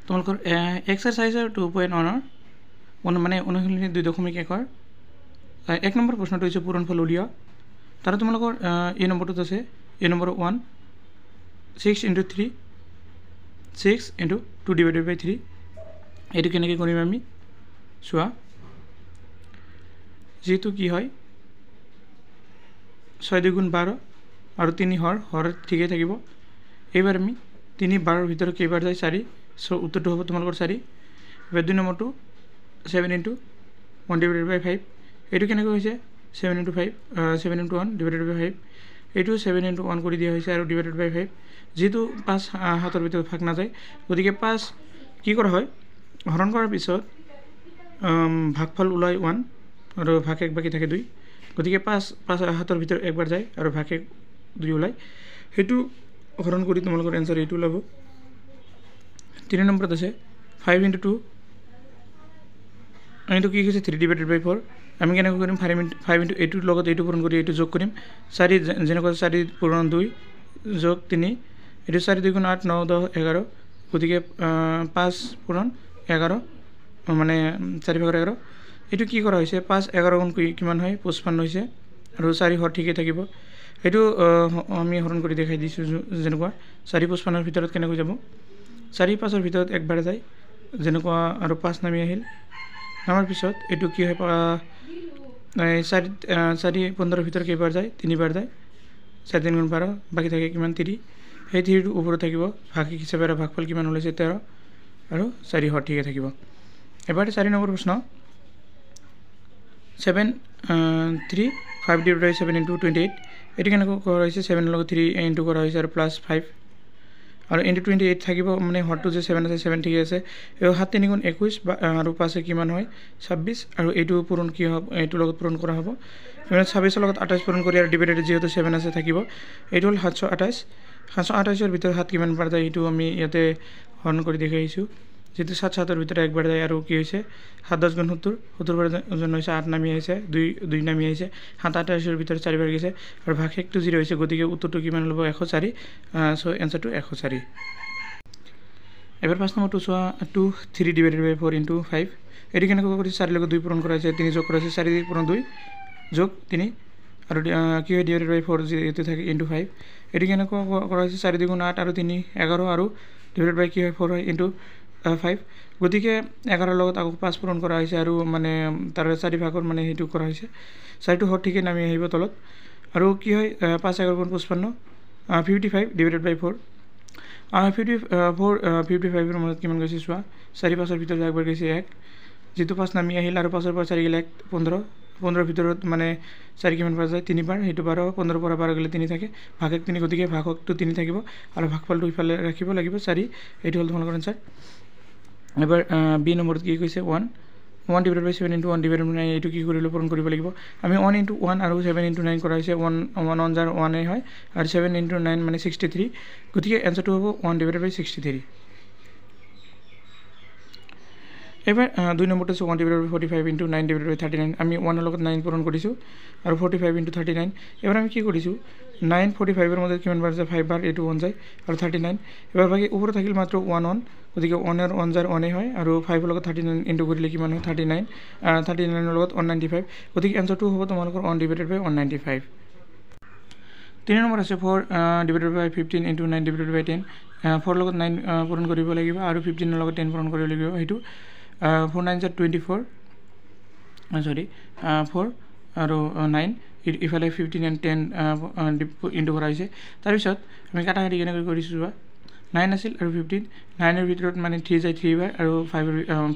তোমালোকৰ এক্সাৰচাইজৰ 2.1 মানে অনুশীলনী 2.1 1 নম্বৰ প্ৰশ্নটো হৈছে পূৰণফল উলিওৱা তাৰে তোমালোকৰ এই নম্বৰটোত আছে এই নম্বৰ 1 6 × 3 6 × 2 / 3 এইটো কেনেকৈ কৰিম আমি চোৱা যেহেতু কি হয় 6 × 2 = 12 আৰু 3 হৰ ঠিকই থাকিব এইবাৰ আমি 3 12 ভিতৰত কেইবাৰ যায় 4 সো উত্তৰটো হ'ব তোমালোকৰ 4 এবাৰ 2 নম্বৰটো 7 × 1 / 5 এইটো কেনেকৈ হৈছে 7 × 5 7 × 1 / 5 এইটো 7 × 1 কৰি দিয়া হৈছে আৰু / 5 যেহেতু 5 হাতৰ ভিতৰত ভাগ নাযায় গতিকে 5 কি কৰা হয় হৰণ কৰাৰ পিছত ভাগফল ওলাই 1 আৰু ভাগ 1 বাকি থাকে 2 গতিকে 5 হাতৰ ভিতৰত একবাৰ যায় আৰু ভাগ 1 2 ওলাই হেতু হৰণ কৰি তোমালোকৰ आंसर এইটো লব 3 নম্বৰত আছে 5 × 2 এইটো কি হৈছে 3 / 4 আমি কেনেকৈ কৰিম 5 × 8 লগত এইটো পূৰণ কৰি এইটো যোগ কৰিম 4 যেনেকৈ 4 পূৰণ 2 যোগ 3 এইটো 4 2 × 8 9 10 11 গতিকে 5 পূৰণ 11 মানে 4/11 এইটো কি কৰা হৈছে 5 11 গুণ কিমান হয় 55 হৈছে আৰু 4 হৰ ঠিকই থাকিব এইটো আমি হৰণ কৰি দেখাই দিছো যেনেকুৱা 4 55 ৰ ভিতৰত কেনেকৈ যাব 4 5 ৰ ভিতৰত একবাৰ যায় যেনেকুৱা আৰু 5 নামি আহিল নামাৰ পিছত এইটো কি হয় 4 15 ৰ ভিতৰত কেইবাৰ যায় 3 বাৰ যায় 4 3 × 12 বাকি থাকে কিমান 3 এই 3 ৰ ওপৰত থাকিব ভাগ হিচাপে আৰু ভাগফল কিমান ওলাইছে 13 আৰু 4 হৰ ঠিকই থাকিব এবাৰ 4 নম্বৰ প্ৰশ্ন 7 3 5 / 7 × 28 এটি কেনেকৈ কৰা হৈছে 7 লগত 3 ইনটু কৰা হৈছে আৰু প্লাস 5 আৰু ইনটু 28 থাকিব মানে হৰটো যে 7 আছে 7 ঠিক আছে এই 7 3 × 21 আৰু 5 কিমান হয় 26 আৰু এইটো পূৰণ কি হ'ব এইটো লগত পূৰণ কৰা হ'ব মানে 26 লগত 28 পূৰণ কৰি আৰু ডিভাইডেড যেহেতু 7 আছে থাকিব এইটো হ'ল 728 728 ৰ ভিতৰত 7 কিমান বাৰ যায় এইটো আমি ইয়াতে হৰণ কৰি দেখাইছো যেহেতু 7 7 ৰ ভিতৰত একবাৰ যায় আৰু কি হৈছে 7 10 × 70 70 বাৰ জন হৈছে 8 নামি আহিছে 2 নামি আহিছে 7 28 ৰ ভিতৰত 4 বাৰ গৈছে আৰু ভাগ 1 টো 0 হৈছে গতিকে উত্তৰটো কিমান হ'ব 104 সো आंसरটো 104 এবাৰ 5 নম্বৰটো চোৱা 2 3 / 4 × 5 এটি কেনেকৈ কৰি 4 লগত 2 পূৰণ কৰা হৈছে 3 যোগ কৰা হৈছে 4 পূৰণ 2 যোগ 3 আৰু কি হয় / 4 যেটো থাকে * 5 এটি কেনেকৈ কৰা হৈছে 4 2 × 8 আৰু 3 11 আৰু ডিভাইডেড বাই কি হয় 4 হয় * 5 গতিকে 11 লগত আকৌ 5 পূৰণ কৰা হৈছে আৰু মানে তাৰ 4 ভাগৰ মানে হেতু কৰা হৈছে 4 টো হৰ ঠিকই নামি আহিব তলত আৰু কি হয় 5 11 × 55 55 / 4 55 ৰ মনত কিমান গৈছে চোৱা 4 5 ৰ ভিতৰত একবাৰ গৈছে 1 যেটো 5 নামি আহিল আৰু 5 ৰ পৰা 4 গলে 15 15 ৰ ভিতৰত মানে 4 কিমান পাৰ যায় 3 বাৰ হেতু 12 15 পৰা 12 গলে 3 থাকে ভাগ 1 3 গতিকে ভাগটো 3 থাকিব আৰু ভাগফলটো ইফালে ৰাখিব লাগিব 4 এইটো হ'ল তোমালোকৰ आंसर এবাৰ বি নম্বৰত কি কৈছে 1 1 / 7 × 1 / 9 এইটো কি কৰিলে পূৰণ কৰিব লাগিব আমি 1 × 1 আৰু 7 × 9 কৰা হৈছে 1 1 * 1 হয় আৰু 7 × 9 মানে 63 গতিকে आंसरটো হ'ব 1 / 63 এবাৰ 2 নম্বৰটো 1 / 45 × 9 / 39 আমি 1 ৰ লগত 9 পূৰণ কৰিছো আৰু 45 × 39 এবাৰ আমি কি কৰিছো 9 45 ৰ মধ্যে কিমান বাৰ যায় 5 বাৰ এইটো 1 যায় আৰু 39 এবাৰ বাকি ওপৰত থাকিল মাত্ৰ 1 1 গতিকে 1 ৰ 1 1 হয় আৰু 5 ৰ লগত 39 ইনটু কৰিলে কিমান হয় 39 39 ৰ লগত 195 গতিকে आंसरটো হ'ব তোমালোকৰ 1 / 195 3 নম্বৰ আছে 4 / 15 × 9 / 10 4 লগত 9 পূৰণ কৰিব লাগিব আৰু 15 ৰ লগত 10 পূৰণ কৰিব লাগিব হেতু 4 9 = 24 সৰি 4 আৰু 9 ইফালে 15 and 10 ইনটু কৰা হৈছে তাৰ পিছত আমি কাটাকাটি কেনেকৈ কৰিছো চোৱা 9 আছিল আৰু 15 9 ৰ ভিতৰত মানে 3 যায় 3 বাৰ আৰু 5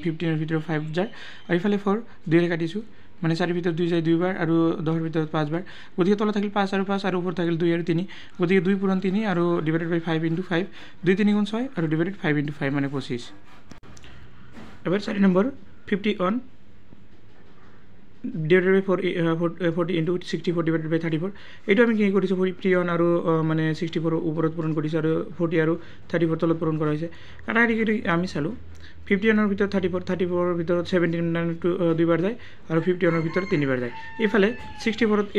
15 ৰ ভিতৰত 5 যায় আৰু ইফালে 4 2 ৰে কাটিছো মানে 4 ৰ ভিতৰত 2 যায় 2 বাৰ আৰু 10 ৰ ভিতৰত 5 বাৰ গতিকে তলত থাকিল 5 আৰু 5 আৰু ওপৰত থাকিল 2 আৰু 3 গতিকে 2 পূৰণ 3 আৰু ডিভাইডেড বাই 5 × 5 2 3 × 6 আৰু ডিভাইডেড 5 × 5 মানে 25 এবাৰ 4 number 51 divided by 40 into 64 divided by 34 এইটো আমি কি কৰিছো 51 আৰু মানে 64 ওপৰত পূৰণ কৰিছো আৰু 40 আৰু 34 তলত পূৰণ কৰা হৈছে কাটাকাটি আমি চালো 51 ৰ ভিতৰত 34 34 ৰ ভিতৰত 17 দুই বাৰ যায় আৰু 51 ৰ ভিতৰত 3 বাৰ যায় ইফালে 64 ত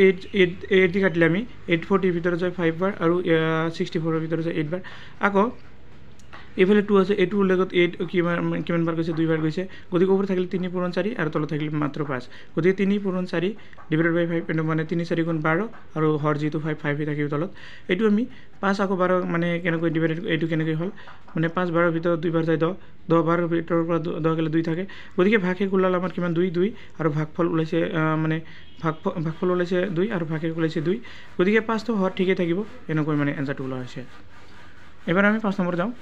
8 দি কাটিলে আমি 840 ৰ ভিতৰত যায় 5 বাৰ আৰু 64 ৰ ভিতৰত যায় 8 বাৰ আকৌ এইফালে 2 আছে, এই 2 লগত 8 কিমান বাৰ গৈছে 2 বাৰ গৈছে, গতিকে ওপৰত থাকিলে 3 পূৰণ 4 আৰু তলত থাকিলে মাত্ৰ 5, গতিকে 3 পূৰণ 4 ডিভাইডেড বাই 5 মানে 3 4 গুণ 12 আৰু হৰ যিটো 5 থাকিব তলত, এইটো আমি 5 আকৌ 12 মানে কেনেকৈ ডিভাইডেড এইটো কেনেকৈ হ'ল মানে 5 12 ভিতৰত 2 বাৰ যায় 10 10 12 ভিতৰৰ পৰা 10 গ'লে 2 থাকে, গতিকে ভাগশেষ ওলাল আমাৰ কিমান 2 2 আৰু ভাগফল ওলাইছে মানে ভাগফল ওলাইছে 2 আৰু ভাগশেষ ওলাইছে 2, গতিকে 5টো হৰ ঠিকে থাকিব, এনেকৈ মানে এনসাৰটো ওলোৱা হৈছে। এবাৰ আমি 5 নম্বৰ যাওঁ।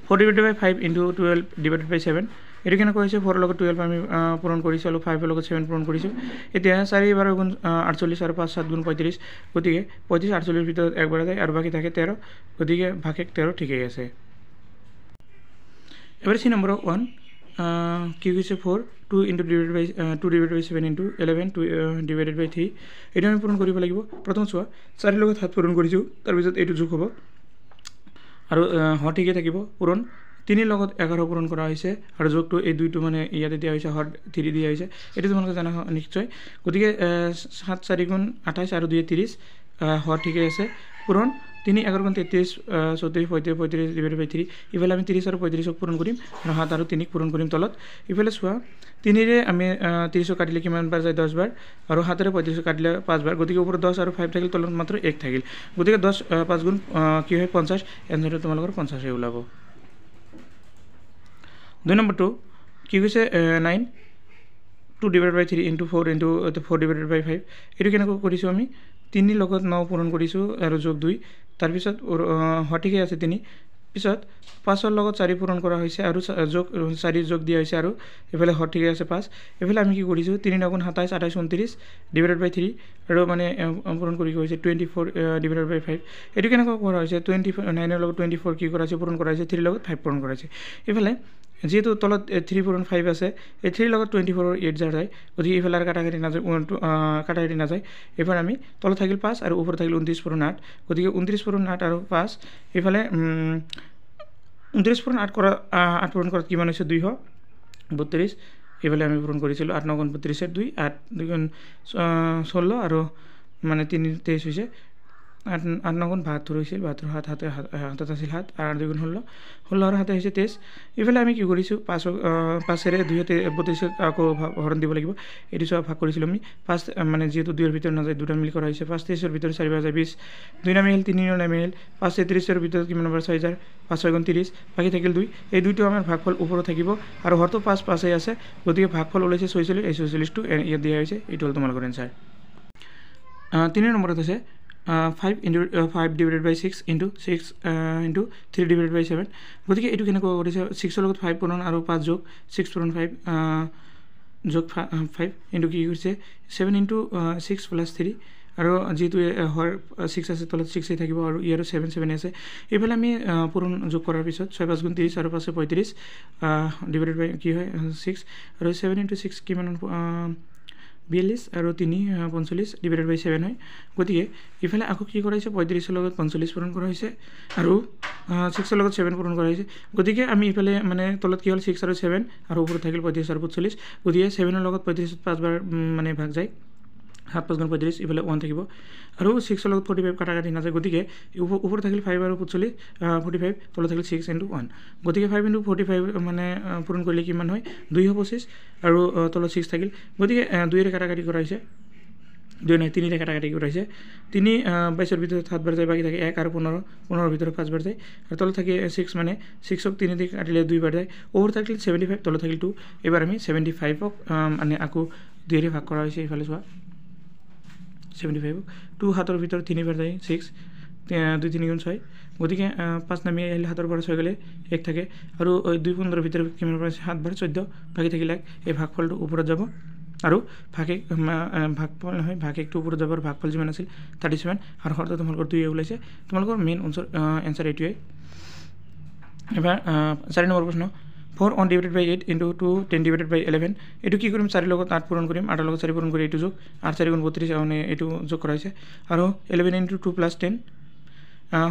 4 divided by 5 into 12 divided by 7, এইটো কেনেকৈ হৈছে 4 লগত 12 আমি পূৰণ কৰিছোঁ আৰু 5 লগত 7 পূৰণ কৰিছোঁ। এতিয়া 4 12 গুণ 48 আৰু 5 7 গুণ 35, গতিকে 35 48 ভিতৰত 1 বাৰ যায় আৰু বাকী থাকে 13, গতিকে ভাগশেষ 13 ঠিকেই আছে। এবাৰ C নম্বৰ 1 কি হৈছে 4 2 divided by 7 into 11 2 divided by 3, এইটো আমি পূৰণ কৰিব লাগিব। প্ৰথম চোৱা 4 লগত 7 পূৰণ কৰিছোঁ, তাৰপিছত এইটো যোগ হ'ব আৰু হৰ ঠিকে থাকিব পূৰণ, 3 লগত 11 পূৰণ কৰা হৈছে আৰু যোগটো এই দুইটো মানে ইয়াতে দিয়া হৈছে, হৰ 3 দিয়া হৈছে, এইটো তোমালোকে জানা নিশ্চয়, গতিকে 7 4 গুণ 28 আৰু 2 30 হৰ ঠিকে আছে পূৰণ, 3 11 গুণ 33 34 35 ডিভাইডেড বাই 3, ইফালে আমি 30 আৰু 35 পূৰণ কৰিম আৰু 7 আৰু 3 পূৰণ কৰিম তলত, ইফালে চোৱা 3ৰে আমি 30 কাটিলে কিমান বাৰ যায় 10 বাৰ আৰু 7ৰে 35 কাটিলে 5 বাৰ, গতিকে ওপৰত 10 আৰু 5 থাকিল, তলত মাত্ৰ 1 থাকিল, গতিকে 10 5 গুণ কি হয় 50, এনসাৰটো তোমালোকৰ 50 ওলাব। 2 নম্বৰটো কি হৈছে 9 2 divided by 3 into 4 into 4 divided by 5, এইটো কেনেকৈ কৰিছোঁ আমি 3 লগত 9 পূৰণ কৰিছোঁ আৰু যোগ 2, তাৰপিছত সঠিকে আছে 3, পিছত 5ৰ লগত 4 পূৰণ কৰা হৈছে আৰু যোগ 4 যোগ দিয়া হৈছে আৰু এইফালে সঠিকে আছে 5, এইফালে আমি কি কৰিছোঁ 3 9 গুণ 27 28 29 ডিভাইডেড বাই 3 আৰু মানে পূৰণ কৰি হৈছে 24 ডিভাইডেড বাই 5, এইটো কেনেকৈ কৰা হৈছে 29ৰ লগত 24 কি কৰা হৈছে পূৰণ কৰা হৈছে, 3 লগত 5 পূৰণ কৰা হৈছে, এইফালে যেহেতু তলত 3 পূৰণ 5 আছে, এই 3 লগত 24 8 যায় যায়, গতিকে এইফালে আৰু কাটাকাটি নাযায়, এইবাৰ আমি তলত থাকিল 5 আৰু ওপৰত থাকিল 29 পূৰণ 8, গতিকে 29 পূৰণ 8 আৰু 5, এইফালে 29 পূৰণ 8 কৰা 8 পূৰণ কৰাত কিমান হৈছে 232, এইফালে আমি পূৰণ কৰিছিলোঁ 8 9 গুণ 32 2 8 2 গুণ 16 আৰু মানে 3 23 হৈছে 8 9 গুণ 72 হৈছিল, 72 হাতত আছিল 7 আৰু 2 গুণ 16 16 আৰু 7 হৈছে 23, এইফালে আমি কি কৰিছোঁ 5ৰে 2 32 আকৌ হৰণ দিব লাগিব, এইটো চোৱা ভাগ কৰিছিলোঁ আমি 5 মানে যিহেতু 2ৰ ভিতৰত নাযায় 2টা মিলি কৰা হৈছে, 5 23ৰ ভিতৰত 4 বাৰ যায় 20, 2 নামি আহিল 3 নামি আহিল 5 33ৰ ভিতৰত কিমান বাৰ 6000 5 6 গুণ 30, বাকী থাকিল 2, এই দুইটো আমাৰ ভাগফল ওপৰত থাকিব আৰু হৰটো 5 5 আছে, গতিকে ভাগফল ওলাইছে 46, এই 46টো ইয়াত দিয়া হৈছে, এইটো হ'ল তোমালোকৰ এনসাৰ। 3 নম্বৰত আছে 5 into 5 divided by 6 into 6 into 3 divided by 7, গতিকে এইটো কেনেকৈ কৰিছে 6ৰ লগত 5 পূৰণ আৰু 5 যোগ 6 পূৰণ 5 যোগ 5 ইনটু কি কৰিছে 7 into 6 plus 3 আৰু যেহেতু হৰ 6 আছে তলত 6 থাকিব আৰু ইয়াৰো 7 7 আছে, এইফালে আমি পূৰণ যোগ কৰাৰ পিছত 6 5 গুণ 30 আৰু 5 35 ডিভাইডেড বাই কি হয় 6 আৰু 7 into 6 কিমান 42 আৰু 3 45 ডিভাইডেড বাই 7 হয়, গতিকে ইফালে আকৌ কি কৰা হৈছে 35ৰ লগত 45 পূৰণ কৰা হৈছে আৰু 6ৰ লগত 7 পূৰণ কৰা হৈছে, গতিকে আমি ইফালে মানে তলত কি হ'ল 6 আৰু 7 আৰু ওপৰত থাকিল 35 আৰু 45, গতিকে 7ৰ লগত 35 5 বাৰ মানে ভাগ যায় 7 5 গুণ 35, ইফালে 1 থাকিব আৰু 6ৰ লগত 45 কাটাকাটি নাযায়, গতিকে ওপৰত থাকিল 5 আৰু 45 45, তলত থাকিল 6 into 1, গতিকে 5 into 45 মানে পূৰণ কৰিলে কিমান হয় 225 আৰু তলত 6 থাকিল, গতিকে 2ৰে কাটাকাটি কৰা হৈছে 2 নাই 3ৰে কাটাকাটি কৰা হৈছে 3 22ৰ ভিতৰত 7 বাৰ যায়, বাকী থাকে 1 আৰু 15 15ৰ ভিতৰত 5 বাৰ যায় আৰু তলত থাকে 6 মানে 6ক 3 দি কাটিলে 2 বাৰ যায়, ওপৰত থাকিল 75 তলত থাকিল 2, এবাৰ আমি 75ক মানে আকৌ 2ৰে ভাগ কৰা হৈছে, এইফালে চোৱা 75 2 হাতৰ ভিতৰত 3 বাৰ যায় 6 2 3 গুণ 6, গতিকে 5 নামি আহিলে 7ৰ পৰা 6 গ'লে 1 থাকে আৰু 2 15ৰ ভিতৰত কিমান বাৰ 7 বাৰ 14, বাকী থাকিল 1, এই ভাগফলটো ওপৰত যাব আৰু ভাগফল নহয় ভাগশেষটো ওপৰত যাব আৰু ভাগফল যিমান আছিল 37 আৰু হৰটো তোমালোকৰ 2 ওলাইছে, তোমালোকৰ মেইন এনসাৰ এইটোৱে। এবাৰ 4 নম্বৰ প্ৰশ্ন 4 1 divided by 8 into 2 10 divided by 11, এইটো কি কৰিম 4 লগত 8 পূৰণ কৰিম 8ৰ লগত 4 পূৰণ কৰি এইটো যোগ 8 4 গুণ 32 মানে এইটো যোগ কৰা হৈছে আৰু 11 into 2 plus 10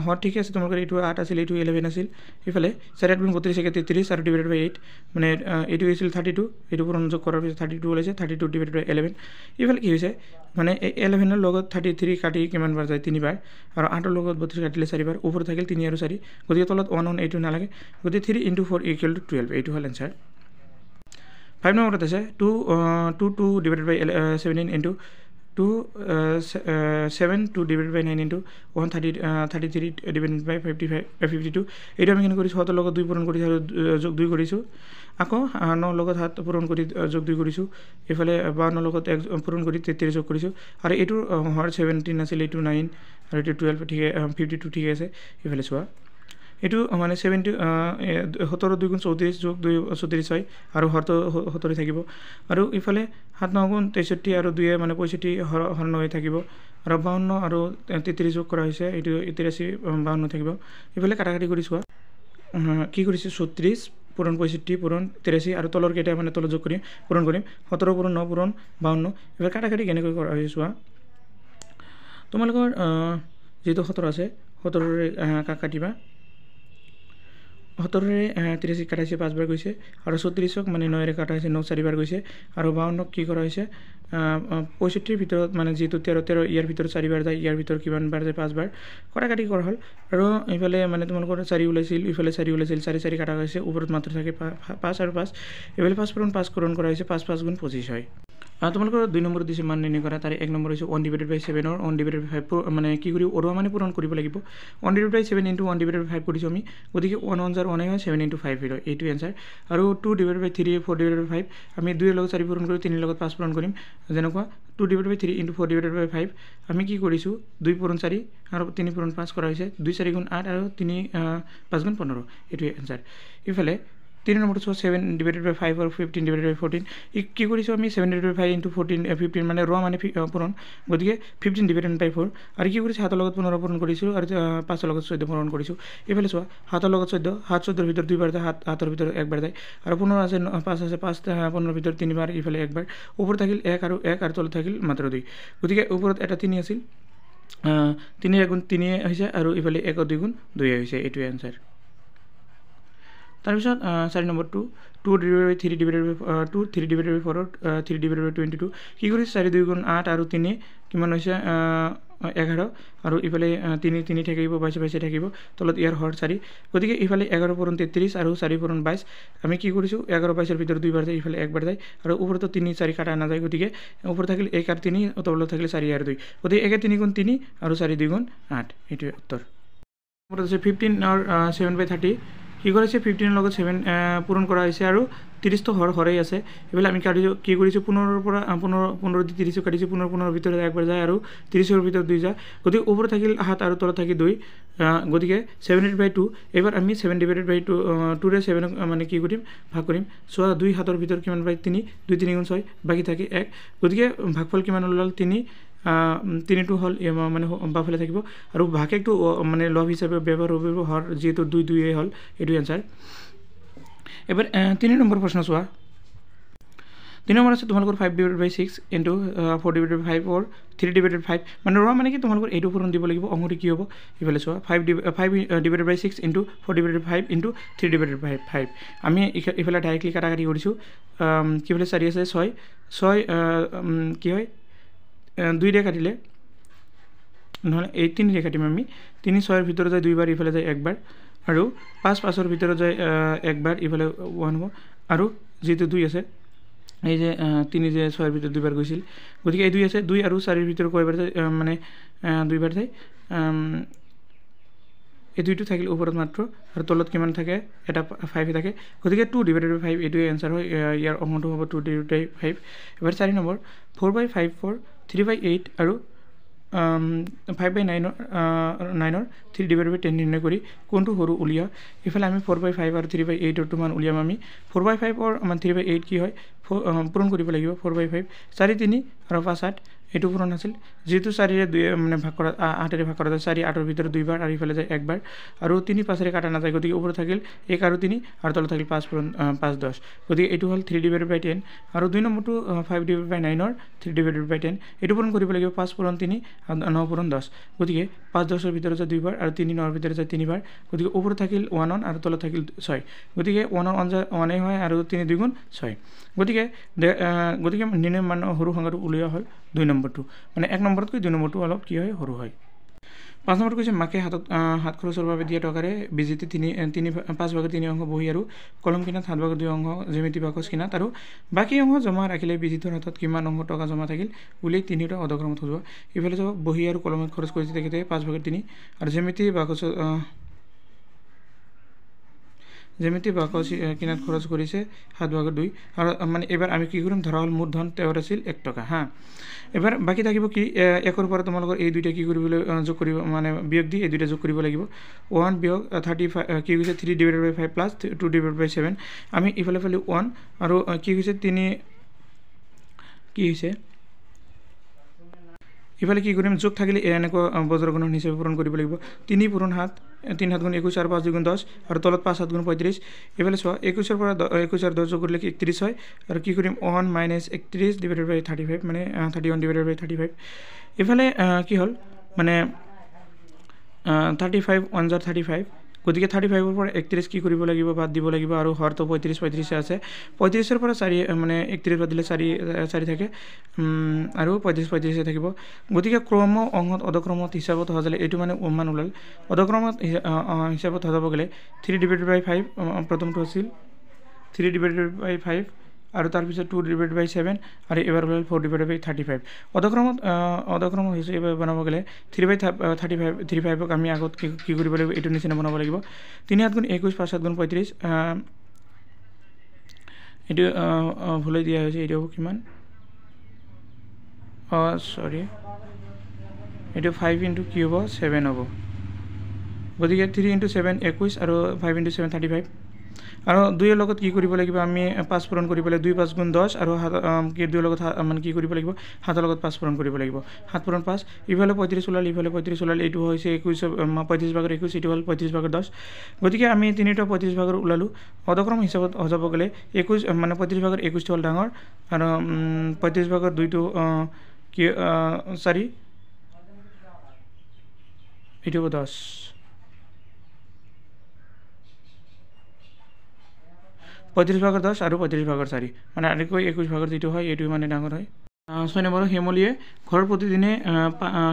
হৰ ঠিক আছে তোমালোকৰ এইটো 8 আছিল এইটো 11 আছিল ইফালে 4 8 গুণ 32 একে 33 আৰু ডিভাইডেড বাই 8 মানে এইটো আছিল 32 এইটো পূৰণ যোগ কৰাৰ পিছত 32 ওলাইছে 32 ডিভাইডেড বাই 11 ইফালে কি হৈছে মানে 11 ৰ লগত 33 কাটি কিমান বাৰ যায় 3 বাৰ আৰু 8 ৰ লগত 32 কাটিলে 4 বাৰ ওপৰত থাকিল 3 আৰু 4 গতিকে তলত 1 1 এইটো নালাগে গতিকে 3 * 4 = 12 এইটো হ'ল এনসাৰ 5 নম্বৰত আছে 2 divided by 17 into 7 2 divided by 9 into 133 divided by 52 এইটো আমি কেনে কৰিছো হতৰ লগত 2 পূৰণ কৰিছো আৰু যোগ 2 কৰিছো আকৌ 9 লগত 7 পূৰণ কৰি যোগ 2 কৰিছো এফালে 52 লগত 1 পূৰণ কৰি 33 যোগ কৰিছো আৰু এইটো হৰ 17 আছিল এইটো 9 আৰু এইটো 12 ঠিক 52 ঠিক আছে এফালে চোৱা এইটো মানে 70 17 2 গুণ 34 যোগ 2 34 হয় আৰু হৰটো 70 থাকিব আৰু ইফালে 7 9 গুণ 63 আৰু 2 মানে 65 হৰ 9 থাকিব আৰু 52 আৰু 33 যোগ কৰা হৈছে এইটো 83 52 থাকিব ইফালে কাটাকাটি কৰি চোৱা কি কৰিছে 36 পূৰণ 65 পূৰণ 83 আৰু তলৰ কেইটা মানে তলত যোগ কৰিম পূৰণ কৰিম 17 পূৰণ 9 পূৰণ 52 ইফালে কাটাকাটি কেনেকৈ কৰা হৈছে চোৱা তোমালোকৰ যেটো 17 আছে 17 ৰে কাটিবা 17 ৰে 83 কাটাইছে 5 বাৰ গৈছে আৰু 36ক মানে 9 ৰে কাটাইছে 9 4 বাৰ গৈছে আৰু 52ক কি কৰা হৈছে 65 ৰ ভিতৰত মানে যেটো 13 ইয়াৰ ভিতৰত 4 বাৰ যায় ইয়াৰ ভিতৰত কিমান বাৰ যায় 5 বাৰ কাটাকাটি কৰা হল আৰু ইফালে মানে তোমালোকৰ 4 ওলাইছিল ইফালে 4 ওলাইছিল 4 4 কাটা গৈছে ওপৰত মাত্ৰ থাকে 5 আৰু 5 ইফালে 5 পূৰণ 5 কৰণ কৰা হৈছে 5 5 গুণ 25 হয় তোমালোকৰ 2 নম্বৰ দিছে মান নিৰ্ণয় কৰা তাৰে 1 নম্বৰ হৈছে 1 divided by 7 or 1 divided by 5 মানে কি কৰি ওৰৱা মানে পূৰণ কৰিব লাগিব 1 divided by 7 into 1 divided by 5 কৰিছো আমি গতিকে 1 1 jar 1 হয় 7 into 5 হয় এইটো आंसर আৰু 2 divided by 3 4 divided by 5 আমি 2 ৰ লগত 4 পূৰণ কৰি 3 ৰ লগত 5 পূৰণ কৰিম যেনেকুৱা 2 divided by 3 into 4 divided by 5 আমি কি কৰিছো 2 পূৰণ 4 আৰু 3 পূৰণ 5 কৰা হৈছে 2 4 গুণ 8 আৰু 3 5 গুণ 15 এইটো आंसर ইফালে 3 number 7 divided by 5 or 15 divided by 14 কি কৰিছো আমি 7 divided by 5 into 14 15 মানে ৰ মানে পূৰণ গতিকে 15 divided by 4 আৰু কি কৰিছো 7 লগত 15 পূৰণ কৰিছো আৰু 5 লগত 14 পূৰণ কৰিছো এফালে চোৱা 7 লগত 14 7 14 ৰ ভিতৰত 2 বাৰ যায় 7 ৰ ভিতৰত 1 বাৰ যায় আৰু 15 আছে 5 আছে 5 15 ৰ ভিতৰত 3 বাৰ ইফালে 1 বাৰ ওপৰত থাকিল 1 আৰু তলত থাকিল মাত্ৰ 2 গতিকে ওপৰত এটা 3 আছিল 3 গুণ 3 হৈছে আৰু ইফালে 1 2 গুণ 2 হৈছে এইটো आंसर তাৰপিছত 4 number 2 divided by 3 divided by 2 3 divided by 4 3 divided by 22 কি কৰিছে 4 2 গুণ 8 আৰু 3 কিমান হৈছে 11 আৰু ইফালে 3 3 থাকিব 22 থাকিব তলত ইয়াৰ হৰ 4 গতিকে ইফালে 11 পূৰণ 33 আৰু 4 পূৰণ 22 আমি কি কৰিছো 11 22 ৰ ভিতৰত 2 বাৰ যায় ইফালে 1 বাৰ যায় আৰু ওপৰত 3 4 কাটা না যায় গতিকে ওপৰত থাকিল 1 আৰু 3 তলত থাকিল 4 আৰু 2 গতিকে 1 3 গুণ 3 আৰু 4 2 গুণ 8 এইটো উত্তৰ ওপৰত আছে 15 or 7/30 কি কৰিছে 15 ৰ লগত 7 পূৰণ কৰা হৈছে আৰু 30 তো হৰেই আছে এবেলা আমি কাটিছো কি কৰিছো 15 ৰ পৰা 15 দি 30 কাটিছো 15 ৰ ভিতৰত একবাৰ যায় আৰু 30 ৰ ভিতৰত 2 যায় গতিকে ওপৰত থাকিল 7 আৰু তলত থাকি 2 গতিকে 7/2 এবাৰ আমি 7 divided by 2 ৰে 7 মানে কি কৰিম ভাগ কৰিম সোৱা 2 7 ৰ ভিতৰত কিমান বাই 3 2 3 গুণ 6 বাকি থাকে 1 গতিকে ভাগফল কিমান ওলাল 3 3 টু হল মানে বাফলে থাকিব আৰু ভাগেটো মানে লব হিচাপে ব্যৱহাৰ হ'ব হৰ যেটো 2 2 এ হল এটো आंसर এবাৰ 3 নম্বৰ প্ৰশ্ন চোৱা 3 নম্বৰ আছে তোমালোকৰ 5 divided by 6 into 4 divided by 5 or 3 divided by 5 মানে ৰ মানে কি তোমালোকৰ এইটো পূৰণ দিব লাগিব অংকটো কি হ'ব ইফালে চোৱা 5 divided by 6 into 4 divided by 5 into 3 divided by 5 আমি ইফালে ডাইৰেক্টলি কাটাকাটি কৰিছো কি বলে 4 আছে 6 কি হয় 2 ৰে কাটিলে নহলে 18 ৰে কাটিম আমি 3 6 ৰ ভিতৰত যায় 2 বাৰ ইফালে যায় 1 বাৰ আৰু 5 5 ৰ ভিতৰত যায় 1 বাৰ ইফালে 1 হ'ব আৰু যেটো 2 আছে এই যে 3 যে 6 ৰ ভিতৰত 2 বাৰ গৈছিল গতিকে এই 2 আছে 2 আৰু 4 ৰ ভিতৰত কয়বাৰ যায় মানে 2 বাৰ যায় এই দুইটো থাকিল ওপৰত মাত্ৰ আৰু তলত কিমান থাকে এটা 5 থাকে গতিকে 2 divided by 5 এটো आंसर হয় ইয়াৰ অংকটো হ'ব 2 divided by 5 এবাৰ 4 নম্বৰ 4/5 4 3/8 আৰু 5/9 ৰ 3 divided by 10 নিৰ্ণয় কৰি কোনটো সৰু উলিয়া ইফালে আমি 4/5 আৰু 3/8 ৰ মান উলিয়াম আমি 4/5 ৰ মান 3/8 কি হয় পূৰণ কৰিব লাগিব 4/5 4 3 আৰু 5 8 এইটো পূৰণ আছিল যেহেতু 4ৰে 2 মানে ভাগ কৰা 8ৰে ভাগ কৰা যায় 4 8ৰ ভিতৰত 2 বাৰ আৰু ইফালে যায় একবাৰ আৰু 3 5ৰে কাটা নাযায় গতিকে ওপৰত থাকিল 1 আৰু 3 আৰু তলত থাকিল 5 পূৰণ 5 10 গতিকে এইটো হ'ল 3/10 আৰু 2 নম্বৰটো 5/9 ৰ 3/10 এইটো পূৰণ কৰিব লাগিব 5 পূৰণ 3 আৰু 9 পূৰণ 10 গতিকে 5 10ৰ ভিতৰত যায় 2 বাৰ আৰু 3 9ৰ ভিতৰত যায় 3 বাৰ গতিকে ওপৰত থাকিল 1 1 আৰু তলত থাকিল 6 গতিকে 1 1 1 হয় আৰু 3 2 গুণ 6 গতিকে নিৰ্ণয় মান সৰু সংখ্যাটো উলিওৱা হ'ল 2 নম্বৰটো মানে 1 নম্বৰতকৈ 2 নম্বৰটো অলপ কি হয় সৰু হয় 5 নম্বৰ কৈছে মাকে হাত খৰচৰ বাবে দিয়া টকাৰে বিজিতে 5/3 অংশ বহি আৰু কলম কিনাত 7/2 অংশ জ্যামিতি বাকচ কিনাত আৰু বাকী অংশ জমা ৰাখিলে বিজিতৰ হাতত কিমান অংশ টকা জমা থাকিল উলিয়াই তিনিটা অধক্ৰমত সজোৱা ইফালে যাব বহি আৰু কলমত খৰচ কৰিছে তেখেতে 5/3 আৰু জ্যামিতি বাকচ কিনাত খৰচ কৰিছে 7/2 আৰু মানে এবাৰ আমি কি কৰিম ধৰা হ'ল মূল ধন তেওঁৰ আছিল 1 টকা হা এবাৰ বাকি থাকিব কি 1ৰ পৰা তোমালোকৰ এই দুইটা কি কৰিবলৈ যোগ কৰিব মানে বিয়োগ দি এই দুইটা যোগ কৰিব লাগিব 1 বিয়োগ 35 কি হৈছে 3/5 প্লাছ 2/7 আমি ইফালে 1 আৰু কি হৈছে 3 কি হৈছে ইফালে কি কৰিম যোগ থাকিলে এনেকুৱা বজ্ৰ গুণন হিচাপে পূৰণ কৰিব লাগিব 3 পূৰণ 7 3 7 গুণ 21 আৰু 5 2 গুণ 10 আৰু তলত 5 7 গুণ 35 ইফালে চোৱা 21 ৰ পৰা 21 আৰু 10 যোগ কৰিলে 31 হয় আৰু কি কৰিম 1 - 31/35 মানে 31/35 ইফালে কি হ'ল মানে 35 1 * 35 গতিকে 35 ৰ পৰা 31 কি কৰিব লাগিব বাদ দিব লাগিব আৰু হৰটো 35 আছে 35 ৰ পৰা 4 মানে 31 বাদ দিলে 4 থাকে আৰু 35 থাকিব গতিকে ক্ৰম অংশত অধক্ৰমত হিচাপত সজালে এইটো মানে মান ওলাল অধক্ৰমত হিচাপত সজাব গ'লে 3/5 প্ৰথমটো আছিল 3/5 আৰু তাৰ পিছত 2/7 আৰু এবাৰ ওলাল 4/35 অধক্ৰমত হিচাপে বনাব গ'লে 3/35 ক আমি আগত কি কৰিব লাগিব এইটো নিচিনা বনাব লাগিব 3 7 গুণ 21 5 7 গুণ 35 এইটো ভুলে দিয়া হৈছে এইটো কিমান সৰি এইটো 5 * কি হ'ব 7 হ'ব গতিকে 3 * 7 21 আৰু 5 * 7 35 আৰু 2 ৰ লগত কি কৰিব লাগিব আমি 5 পূৰণ কৰিব লাগিব 2 5 গুণ 10 আৰু 2 ৰ লগত মানে কি কৰিব লাগিব 7 ৰ লগত 5 পূৰণ কৰিব লাগিব 7 পূৰণ 5 ইফালে 35 ওলাল ইফালে 35 ওলাল এইটো হৈছে 21 35/21 এইটো হ'ল 35/10 গতিকে আমি তিনিটা 35 ওলালো অধক্ৰম হিচাপত সজাব গ'লে 21 মানে 35/21 টো হ'ল ডাঙৰ আৰু 35/2 টো কি 4 এইটো 10 35/10 আৰু 35/4 মানে আটাইতকৈ 21 যিটো হয় এইটো মানে ডাঙৰ হয় 6 নম্বৰ হেমলীয়ে ঘৰৰ প্ৰতিদিনে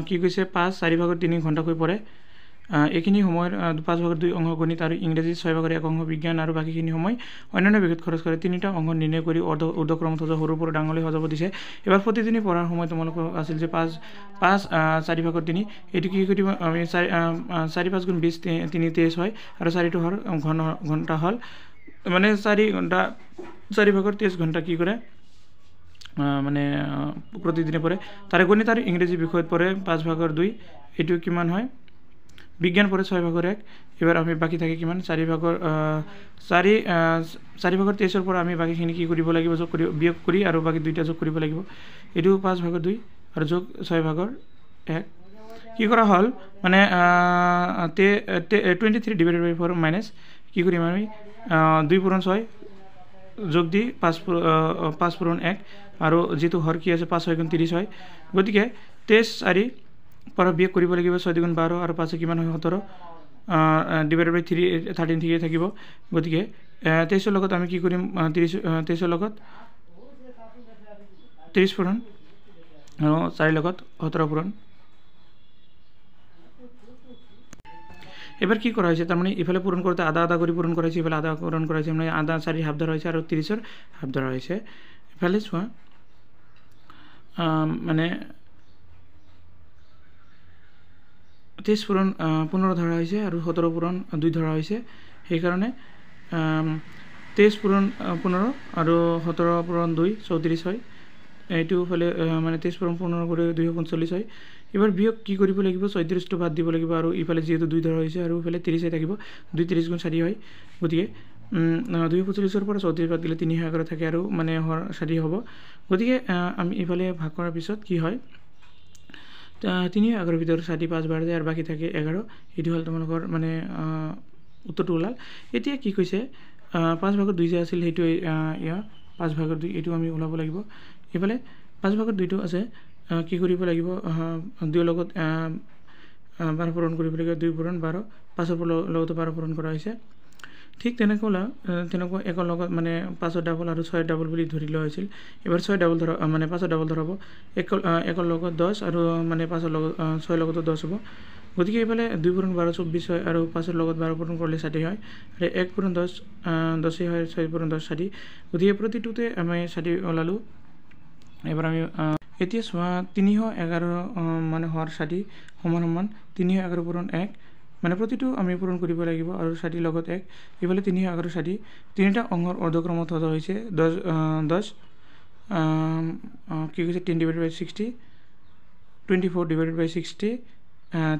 কি কৈছে 5/4/3 ঘণ্টাকৈ পঢ়ে এইখিনি সময়ৰ 5/2 অংশ গণিত আৰু ইংৰাজী 6/1 অংশ বিজ্ঞান আৰু বাকীখিনি সময় অন্যান্য বিষয়ত খৰচ কৰে তিনিটা অংশ নিৰ্ণয় কৰি ঊৰ্ধ্বক্ৰমত সজোৱা সৰুৰ পৰা ডাঙৰলৈ সজাব দিছে এবাৰ প্ৰতিদিনে পঢ়াৰ সময় তোমালোকৰ আছিল যে 5/4/3 এইটো কি কৰিব আমি 4 5 গুণ 20 3 23 হয় আৰু 4টো হ'ল ঘণ্টা হ'ল মানে 4 ঘণ্টা 4/23 ঘণ্টা কি কৰে মানে প্ৰতিদিনে পঢ়ে তাৰে গণিত আৰু ইংৰাজী বিষয়ত পঢ়ে 5/2 এইটো কিমান হয় বিজ্ঞান পঢ়ে 6/1 এবাৰ আমি বাকি থাকে কিমান 4/23 পৰা আমি বাকিখিনি কি কৰিব লাগিব যোগ কৰি বিয়োগ কৰি আৰু বাকি দুইটা যোগ কৰিব লাগিব এইটো 5/2 আৰু যোগ 6/1 কি কৰা হ'ল মানে 23/4 মাইনাছ কি কৰিম আমি 2 পূৰণ 6 যোগ দি 5 পূৰণ 1 আৰু যেটো হৰ কি আছে 5 6 গুণ 30 হয় গতিকে 23/4 পৰা বিয়োগ কৰিব লাগিব 6 গুণ 12 আৰু 5 কিমান হয় 17 /3 13 ঠিকে থাকিব গতিকে 23 ৰ লগত আমি কি কৰিম 23 ৰ লগত 30 পূৰণ আৰু 4 লগত 17 পূৰণ এবাৰ কি কৰা হৈছে তাৰ মানে ইফালে পূৰণ কৰোতে আধা আধা কৰি পূৰণ কৰাইছে ইফালে আধা পূৰণ কৰাইছে মানে আধা 4 হাফ ধৰা হৈছে আৰু 30 ৰ হাফ ধৰা হৈছে ইফালে চোৱা মানে 23 পূৰণ 15 ধৰা হৈছে আৰু 17 পূৰণ 2 ধৰা হৈছে সেই কাৰণে 23 পূৰণ 15 আৰু 17 পূৰণ 2 34 হয় এইটো ফলে মানে 23 পূৰণ 15 কৰি 245 হয় এবাৰ বিয়োগ কি কৰিব লাগিব 34 টো বাদ দিব লাগিব আৰু ইফালে যেহেতু 2 ধৰা হৈছে আৰু ইফালে 30 থাকিব 2 30 গুণ 4 হয় গতিকে 245 ৰ পৰা 34 বাদ দিলে 3 হয় থাকে আৰু মানে 4 হ'ব গতিকে আমি ইফালে ভাগ কৰাৰ পিছত কি হয় তিনি এগাৰোৰ ভিতৰে 6টি 5 বাৰ যায় আৰু বাকী থাকে 11 এইটো হ'ল তোমালোকৰ মানে উত্তৰটো ওলাল এতিয়া কি কৈছে 5 ভাগৰ 2 যে আছিল সেইটো ইয়া 5 ভাগৰ 2 এইটো আমি ওলাব লাগিব এফালে 5 ভাগৰ 2টো আছে কি কৰিব লাগিব 2 লগত 12 পূৰণ কৰিব লাগিব 2 পূৰণ 12 5 ৰ লগত 12 পূৰণ কৰা হৈছে ঠিক তেনেকুৱা একৰ লগত মানে 5ৰ ডাবল আৰু 6ৰ ডাবল বুলি ধৰি লোৱা হৈছিল এবাৰ 6 ডাবল ধৰা মানে 5ৰ ডাবল ধৰাব একৰ লগত 10 আৰু মানে 5ৰ লগত 6ৰ লগত 10 হ'ব গতিকে এফালে 2 পূৰণ 12 24 হয় আৰু 5ৰ লগত 12 পূৰণ কৰিলে 60 হয় আৰু 1 পূৰণ 10 10 হয় 6 পূৰণ 10 60 গতিকে প্ৰতিটোতে আমি 60 ওলালো এবাৰ আমি এতিয়া চোৱা 311 মানে হৰ 60 সমান সমান 311 পূৰণ 1 মানে প্ৰতিটো আমি পূৰণ কৰিব লাগিব আৰু 60 লগত 1 এফালে 311 60 তিনিটা অংকৰ অৰ্ধক্ৰমত সজা হৈছে 10 কি কৈছে 10/60 24/60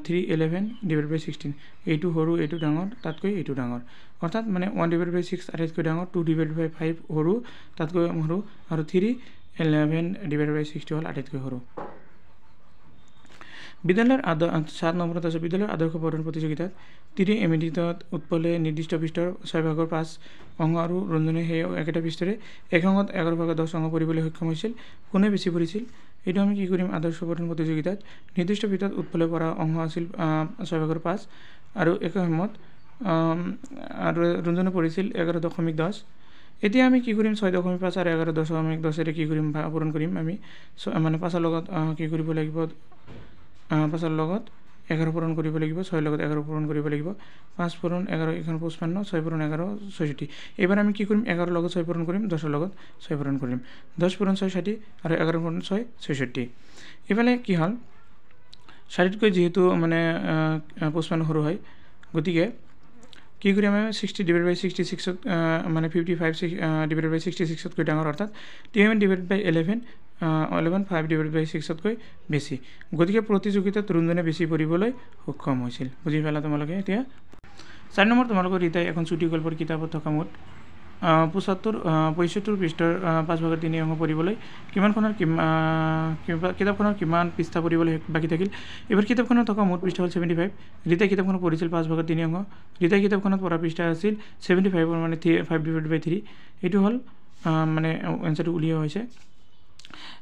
311/16 এইটো সৰু এইটো ডাঙৰ তাতকৈ এইটো ডাঙৰ অৰ্থাৎ মানে 1/6 আটাইতকৈ ডাঙৰ 2/5 সৰু তাতকৈ সৰু আৰু 311/60 হ'ল আটাইতকৈ সৰু বিদ্যালয়ৰ 7 নম্বৰত আছে বিদ্যালয়ৰ আদৰ্শ পঠন প্ৰতিযোগিতাত 3 এমিডিটত উৎপলে নিৰ্দিষ্ট পৃষ্ঠৰ 6 ভাগৰ 5 অংগ আৰু ৰঞ্জনে সেই একেটা পৃষ্ঠৰে এক অংগত 11 ভাগৰ 10 অংগ পঢ়িবলৈ সক্ষম হৈছিল কোনে বেছি পঢ়িছিল এইটো আমি কি কৰিম আদৰ্শ পঠন প্ৰতিযোগিতাত নিৰ্দিষ্ট পৃষ্ঠত উৎপলে পঢ়া অংগ আছিল 6 ভাগৰ 5 আৰু একে সময়ত আৰু ৰঞ্জনে পঢ়িছিল 11.10 এতিয়া আমি কি কৰিম 6.5 আৰু 11.10 এৰে কি কৰিম পূৰণ কৰিম আমি মানে 5ৰ লগত কি কৰিব লাগিব 5ৰ লগত 11 পূৰণ কৰিব লাগিব 6ৰ লগত 11 পূৰণ কৰিব লাগিব 5 পূৰণ 11 এখন 55 6 পূৰণ 11 66 এবাৰ আমি কি কৰিম 11ৰ লগত 6 পূৰণ কৰিম 10ৰ লগত 6 পূৰণ কৰিম 10 পূৰণ 6 60 আৰু 11 পূৰণ 6 66 এফালে কি হ'ল 60তকৈ যেহেতু মানে 55 সৰু হয় গতিকে কি কৰিম আমি 60/66 মানে 55/66 কৈ ডাঙৰ অৰ্থাৎ 11/11 5/6 বেছি গতিকে প্ৰতিযোগিতাত ৰঞ্জনে বেছি পঢ়িবলৈ সক্ষম হৈছিল বুজি পালা তোমালোকে এতিয়া 4 নম্বৰ তোমালোকৰ ৰীতাই এখন চুটি গল্পৰ কিতাপত থকা মুঠ 75 পৃষ্ঠাৰ 5 ভাগৰ 3 অংশ পঢ়িবলৈ কিতাপখনৰ কিমান পৃষ্ঠা পঢ়িবলৈ বাকী থাকিল এবাৰ কিতাপখনত থকা মুঠ পৃষ্ঠা হ'ল 75 ৰীতাই কিতাপখনত পঢ়িছিল 5 ভাগৰ 3 অংশ ৰীতাই কিতাপখনত পঢ়া পৃষ্ঠা আছিল 75 মানে 5/3 এইটো হ'ল মানে এনসাৰটো উলিওৱা হৈছে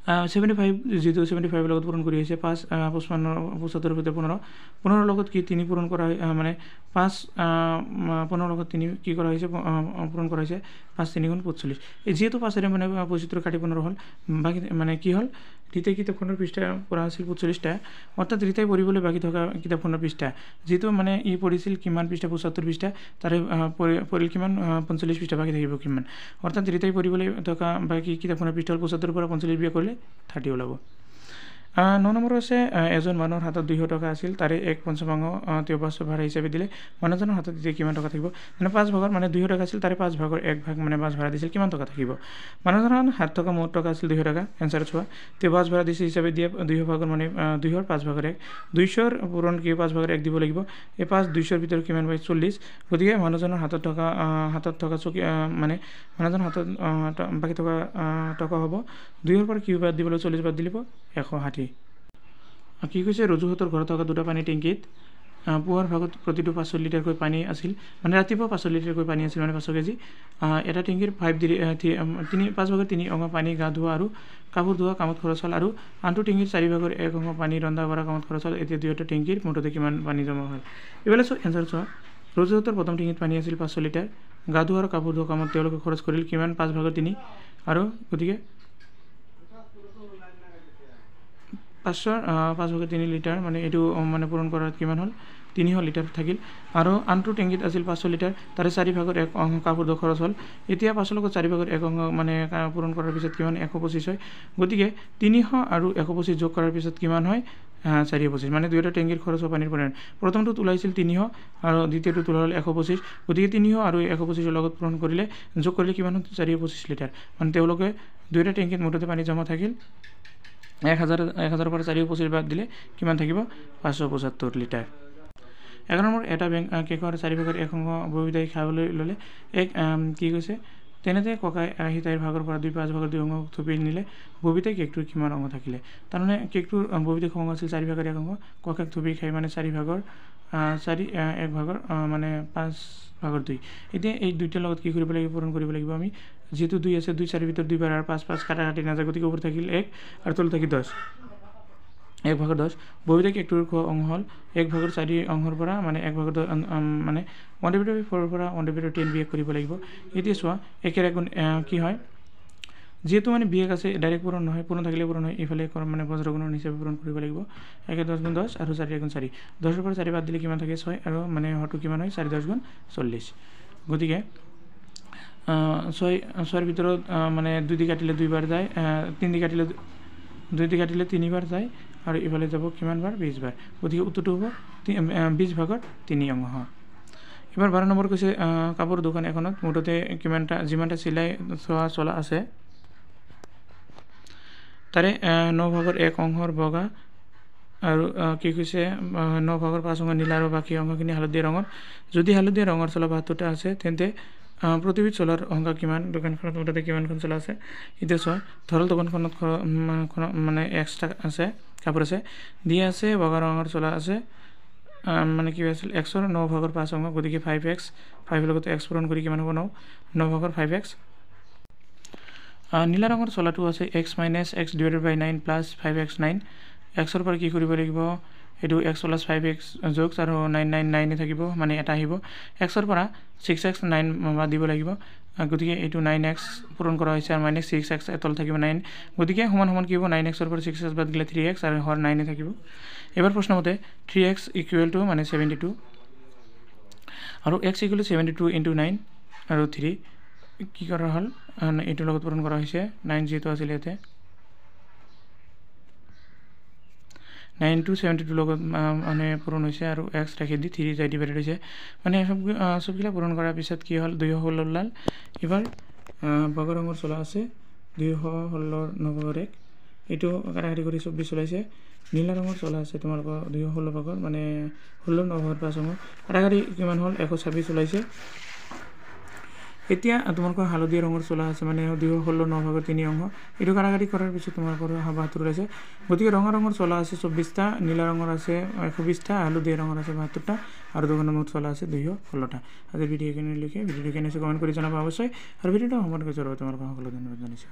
75 যেহেতু 75 লগত পূৰণ কৰি আছে 5 55 ভিতৰত 15 লগত কি 3 পূৰণ কৰা মানে 5 15 লগত 3 কি কৰা হৈছে পূৰণ কৰা হৈছে 5 3 গুণ 45 এই যেহেতু 5 মানে 75 কাটি 15 হ'ল বাকি মানে কি হ'ল ৰীতাই কিতাপখনৰ পৃষ্ঠা পঢ়া আছিল 45টা অৰ্থাৎ ৰীতাই পঢ়িবলৈ বাকী থকা কিতাপখনৰ পৃষ্ঠা যেহেতু মানে ই পঢ়িছিল কিমান পৃষ্ঠা 75 পৃষ্ঠা তাৰে পঢ়িল কিমান 45 পৃষ্ঠা বাকী থাকিব কিমান অৰ্থাৎ ৰীতাই পঢ়িবলৈ থকা বাকী কিতাপখনৰ পৃষ্ঠা 75 পৰা 45 বিয়োগ কৰিলে 30 ওলাব 9 নম্বৰ আছে এজন মানুহৰ হাতত 200 টকা আছিল তাৰে 1/5 তেওঁ বাছ ভাড়া হিচাপে দিলে মানুহজনৰ হাতত এতিয়া কিমান টকা থাকিব মানে 5 ভাগৰ মানে 200 টকা আছিল তাৰে 5 ভাগৰ 1 ভাগ মানে বাছ ভাড়া দিছিল কিমান টকা থাকিব মানুহজনৰ হাত থকা মুঠ টকা আছিল 200 টকা এনসাৰ চোৱা তেওঁ বাছ ভাড়া দিছিল হিচাপে দিয়ে 200 ভাগৰ মানে 200ৰ 5 ভাগৰ 1 200ৰ পূৰণ কি 5 ভাগৰ 1 দিব লাগিব এই 5 200ৰ ভিতৰত কিমান পায় 40 গতিকে মানুহজনৰ হাতত থকা চকী মানে মানুহজনৰ হাতত বাকী থকা টকা হ'ব 200ৰ পৰা কি বাদ দিবলৈ 40 বাদ দিলে 160 কি কৈছে ৰজুহঁতৰ ঘৰত থকা দুটা পানী টেংকিত পুৱাৰ ভাগত প্ৰতিটো 500 লিটাৰকৈ পানী আছিল মানে ৰাতিপুৱা 500 লিটাৰকৈ পানী আছিল মানে 500 কেজি এটা টেংকিৰ 5 ভাগৰ 3 অংশ পানী গা ধোৱা আৰু কাপোৰ ধোৱা কামত খৰচ হ'ল আৰু আনটো টেংকিৰ 4 ভাগৰ 1 অংশ পানী ৰন্ধা বঢ়া কামত খৰচ হ'ল এতিয়া দুয়োটা টেংকিৰ মুঠতে কিমান পানী জমা হ'ল এইফালে এনসাৰ চোৱা ৰজুহঁতৰ প্ৰথম টেংকিত পানী আছিল 500 লিটাৰ গা ধোৱা আৰু কাপোৰ ধোৱা কামত তেওঁলোকে খৰচ কৰিল কিমান 5 ভাগৰ 3 আৰু গতিকে 5 ভাগৰ 3 লিটাৰ মানে এইটো মানে পূৰণ কৰাত কিমান হ'ল 300 লিটাৰ থাকিল আৰু আনটো টেংকিত আছিল 500 লিটাৰ তাৰে 4 ভাগৰ 1 অংশ কাপোৰ ধোৱা খৰচ হ'ল এতিয়া 500 লগত 4 ভাগৰ 1 অংশ মানে পূৰণ কৰাৰ পিছত কিমান 125 হয় গতিকে 300 আৰু 125 যোগ কৰাৰ পিছত কিমান হয় 425 মানে দুয়োটা টেংকিৰ খৰচ পানীৰ পৰিমাণ প্ৰথমটোত ওলাইছিল 300 আৰু দ্বিতীয়টোত ওলাল 125 গতিকে 300 আৰু 125ৰ লগত পূৰণ কৰিলে যোগ কৰিলে কিমান হয় 425 লিটাৰ মানে তেওঁলোকে দুয়োটা টেংকিত মুঠতে পানী জমা থাকিল 1000 পৰা 425 বাদ দিলে কিমান থাকিব 575 লিটাৰ 11 নম্বৰ এটা কেকৰ 4 ভাগৰ 1 অংশ ববিতাই খাবলৈ ল'লে কি কৈছে তেনেতে ককাই হিতাইৰ ভাগৰ পৰা 2 5 ভাগৰ 2 অংশ থুপি নিলে ববিতে কেকটোৰ কিমান অংশ থাকিলে তাৰমানে কেকটোৰ ববিতে অংশ আছিল 4 ভাগৰ 1 অংশ ককাক থুপি খাই মানে 4 ভাগৰ 1 ভাগৰ মানে 5 ভাগৰ 2 এতিয়া এই দুইটাৰ লগত কি কৰিব লাগিব পূৰণ কৰিব লাগিব আমি যেহেতু 2 আছে 2 4 ভিতর 2 বার আর 5 5 কাটাকাটি না যায় গতিকে উপর থাকিল 1 আর তল থাকি 10 1 ভাগৰ 10 ববিতে কেকটোৰ অংশ হল 1 ভাগৰ 4 অংশৰ পৰা মানে 1 ভাগৰ মানে 1/4 পৰা 1/10 বিয়োগ কৰিব লাগিব এতিয়া চোৱা একেৰে গুণ কি হয় যেহেতু মানে বিয়োগ আছে ডাইৰেক্ট পূৰণ নহয় পূৰণ থাকিলে পূৰণ হয় ইফালে মানে বজ্ৰগুণৰ হিচাপে পূৰণ কৰিব লাগিব 1 10 গুণ 10 আৰু 4 গুণ 4 10 ৰ পৰা 4 বাদ দিলে কিমান থাকে 6 আৰু মানে হৰটো কিমান হয় 4 10 গুণ 40 গতিকে 6 ভিতৰত মানে 2 দি কাটিলে 2 বাৰ যায় 3 দি কাটিলে 2 দি কাটিলে 3 বাৰ যায় আৰু ইফালে যাব কিমান বাৰ 20 বাৰ গতিকে উত্তৰটো হ'ব 20 ভাগৰ 3 অংশ এবাৰ 12 নম্বৰ কৈছে কাপোৰ দোকান এখনত মুঠতে কিমানটা যিমানটা চিলাই চলা আছে তাৰে 9 ভাগৰ 1 অংশৰ বগা আৰু কি কৈছে 9 ভাগৰ 5 অংশ নীলা আৰু বাকি অংশখিনি হালধীয়া ৰঙৰ যদি হালধীয়া ৰঙৰ চলা 72টা আছে তেন্তে প্ৰতিবিধ চলাৰ সংখ্যা কিমান দোকানখনত মুঠতে কিমানখন চলা আছে এতিয়া চোৱা ধৰল দোকানখনত মানে এক্সট্ৰা আছে কাপোৰ আছে দিয়া আছে বগা ৰঙৰ চলা আছে মানে কি আছিল x ৰ 9 ভাগৰ 5 অংশ গতিকে 5x 5 লগত x পূৰণ কৰি কিমান হ'ব 9 ভাগৰ 5x নীলা ৰঙৰ চলাটো আছে x - x / 9 + 5x 9 x ৰ পৰা কি কৰিব লাগিব এটো x + 5x যোগ আৰু 9 9 9 থাকিব মানে এটা আহিব x ৰ পৰা 6x 9 বাদ দিব লাগিব গতিকে এটো 9x পূৰণ কৰা হৈছে আৰু -6x এতল থাকিব 9 গতিকে সমান সমান কি হ'ব 9x ৰ পৰা 6x বাদ দিলে 3x আৰু হৰ 9 থাকিব এবাৰ প্ৰশ্ন মতে 3x = মানে 72 আৰু x = 72 * 9 আৰু 3 কি কৰা হল এটো লগত পূৰণ কৰা হৈছে 9 যেটো আছিল এতে 9 to 72 লগত মানে পূৰণ হৈছে আৰু x ৰাখি দি 3 যাই ডিভাইড হৈছে মানে সবগিলা পূৰণ কৰাৰ পিছত কি হল 216 লাল এবাৰ বগা ৰঙৰ চলা আছে 216 9 ভাগৰ 1 এটো কাটাকাটি কৰি 24 চলাইছে নীলা ৰঙৰ চলা আছে তোমালোকৰ 216 ভাগৰ মানে 16 9 ভাগৰ 5 অংশ কাটাকাটি কিমান হল 126 চলাইছে এতিয়া তোমালোকৰ হালধীয়া ৰঙৰ চলা আছে মানে 216 9 ভাগৰ 3 অংশ এটো কাটাকাটি কৰাৰ পিছত তোমালোকৰ 72 আছে গতিকে ৰঙা ৰঙৰ চলা আছে 24টা নীলা ৰঙৰ আছে 120টা হালধীয়া ৰঙৰ আছে 72টা আৰু দুখন নম্বৰত চলা আছে 216টা আজি ভিডিঅ' কেনে লিখে ভিডিঅ'টো কেনে আছে কমেন্ট কৰি জনাবা অৱশ্যই আৰু ভিডিঅ'টো সম্পূৰ্ণ কৰি তোমালোকক সকলো ধন্যবাদ জনাইছো